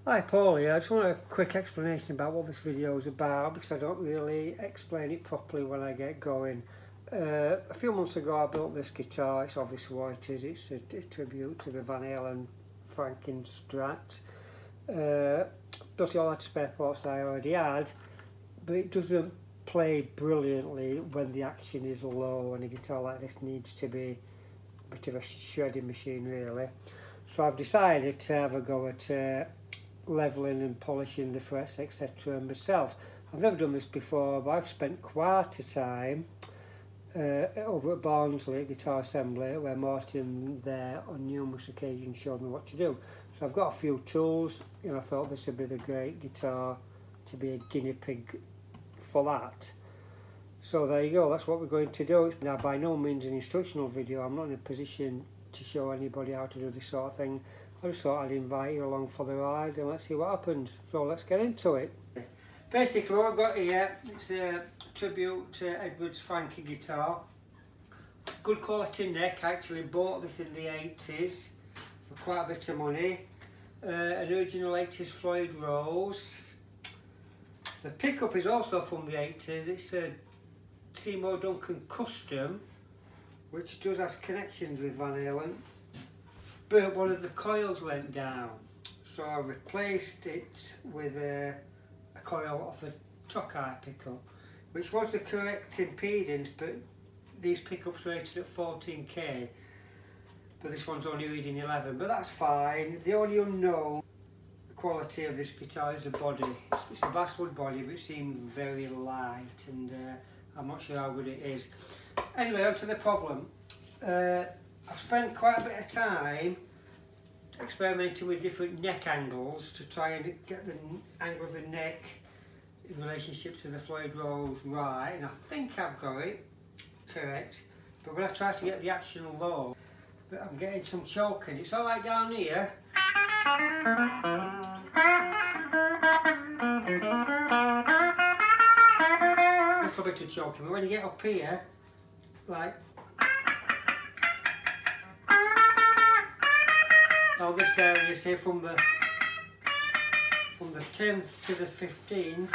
Hi Paul here. I just want a quick explanation about what this video is about because I don't really explain it properly when I get going. A few months ago I built this guitar. It's obviously what it is. It's a tribute to the Van Halen Frankenstrat. Built it all out spare parts that I already had, but it doesn't play brilliantly when the action is low, and a guitar like this needs to be a bit of a shredding machine really. So I've decided to have a go at levelling and polishing the frets, etc. myself. I've never done this before, but I've spent quite a time over at Barnsley at Guitar Assembly, where Martin there on numerous occasions showed me what to do. So I've got a few tools, and I thought this would be the great guitar to be a guinea pig for that. So there you go, that's what we're going to do. Now, by no means an instructional video. I'm not in a position to show anybody how to do this sort of thing. I just thought I'd invite you along for the ride and let's see what happens. So let's get into it. Basically what I've got here, it's a tribute to Edward's Frankie guitar. Good quality neck. I actually bought this in the 80s for quite a bit of money. An original 80s Floyd Rose. The pickup is also from the 80s. It's a Seymour Duncan custom, which does have connections with Van Halen, but one of the coils went down, so I replaced it with a coil off a Tokai pickup, which was the correct impedance, but these pickups rated at 14k, but this one's only reading 11, but that's fine. The only unknown quality of this guitar is the body. It's a basswood body, but it seems very light, and I'm not sure how good it is. Anyway, on to the problem. I've spent quite a bit of time experimenting with different neck angles to try and get the angle of the neck in relationship to the Floyd Rose right, and I think I've got it correct, but when I try to get the action low, but I'm getting some choking. It's alright down here. A little bit of choking, but when you get up here, like now this area, say from the 10th to the 15th,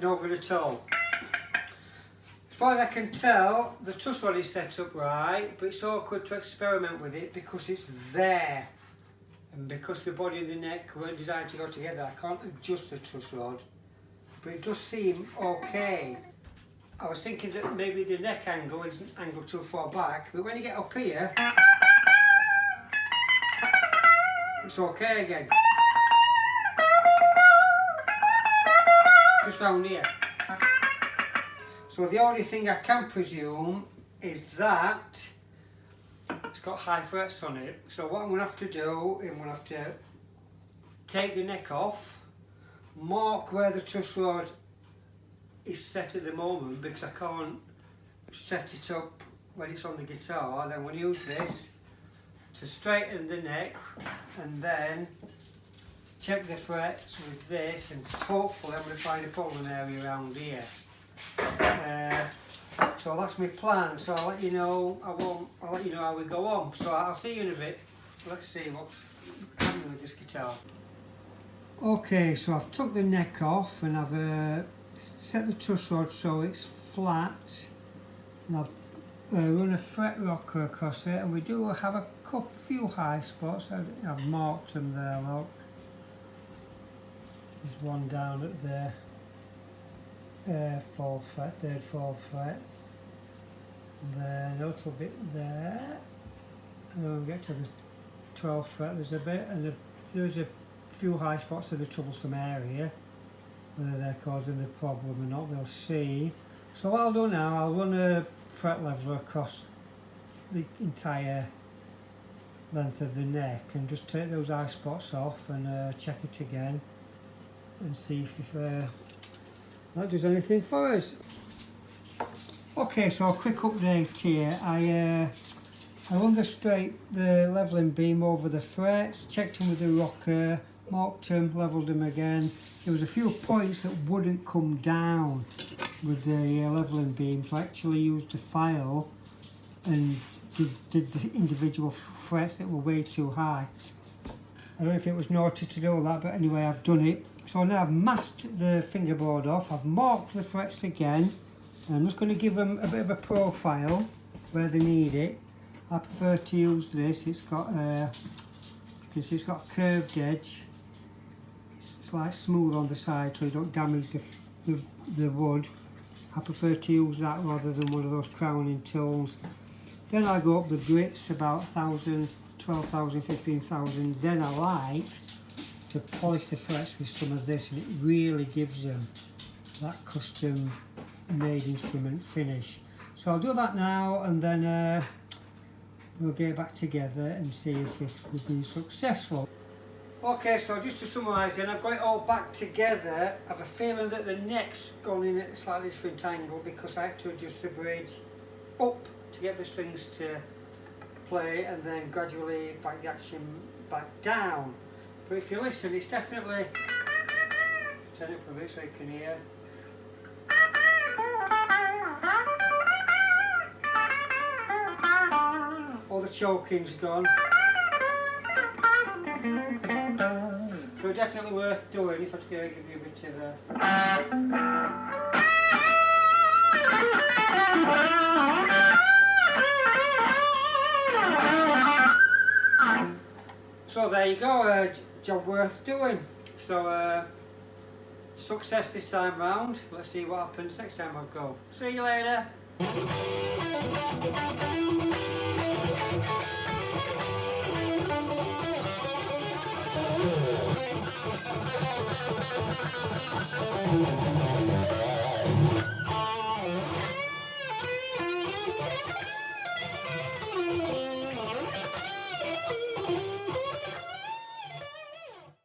no good at all. As far as I can tell, the truss rod is set up right, but it's awkward to experiment with it because it's there, and because the body and the neck weren't designed to go together, I can't adjust the truss rod, but it does seem okay. I was thinking that maybe the neck angle isn't angled too far back, but when you get up here, it's okay again. Just round here. So the only thing I can presume is that it's got high frets on it. So what I'm going to have to do is I'm going to have to take the neck off, mark where the truss rod is set at the moment, because I can't set it up when it's on the guitar. Then we'll use this to straighten the neck and then check the frets with this, and hopefully I'm going to find a problem area around here. So that's my plan. So I'll let you know. I'll let you know how we go on. So I'll see you in a bit. Let's see what's happening with this guitar. Okay, so I've took the neck off and I've set the truss rod so it's flat, and I've run a fret rocker across it, and we do have a few high spots. I've marked them there, look. There's one down at the 4th fret, 3rd, 4th fret, and then a little bit there, and then when we get to the 12th fret there's a bit, and there's a few high spots in the troublesome area. Whether they're causing the problem or not, we'll see. So what I'll do now, I'll run a fret leveler across the entire length of the neck and just take those high spots off and check it again and see if that does anything for us. Okay, so a quick update here. I run the levelling beam over the frets, checked them with the rocker, marked them, levelled them again. There was a few points that wouldn't come down with the levelling beam, so I actually used a file and did the individual frets that were way too high. I don't know if it was naughty to do that, but anyway, I've done it. So now I've masked the fingerboard off, I've marked the frets again, and I'm just going to give them a bit of a profile where they need it. I prefer to use this. It's got you can see it's got a curved edge. It's like smooth on the side so you don't damage the wood. I prefer to use that rather than one of those crowning tools. Then I go up the grits about 1,000, 12,000, 15,000. Then I like to polish the frets with some of this, and it really gives them that custom made instrument finish. So I'll do that now, and then we'll get back together and see if we've been successful. Okay, so just to summarise then, I've got it all back together. I have a feeling that the neck's gone in at a slightly different angle because I had to adjust the bridge up to get the strings to play, and then gradually back the action back down. But if you listen, it's definitely, just turn it up a bit so you can hear. All the choking's gone. So definitely worth doing if I was going to give you a bit of a... So there you go, job worth doing. So success this time round. Let's see what happens next time I go. See you later.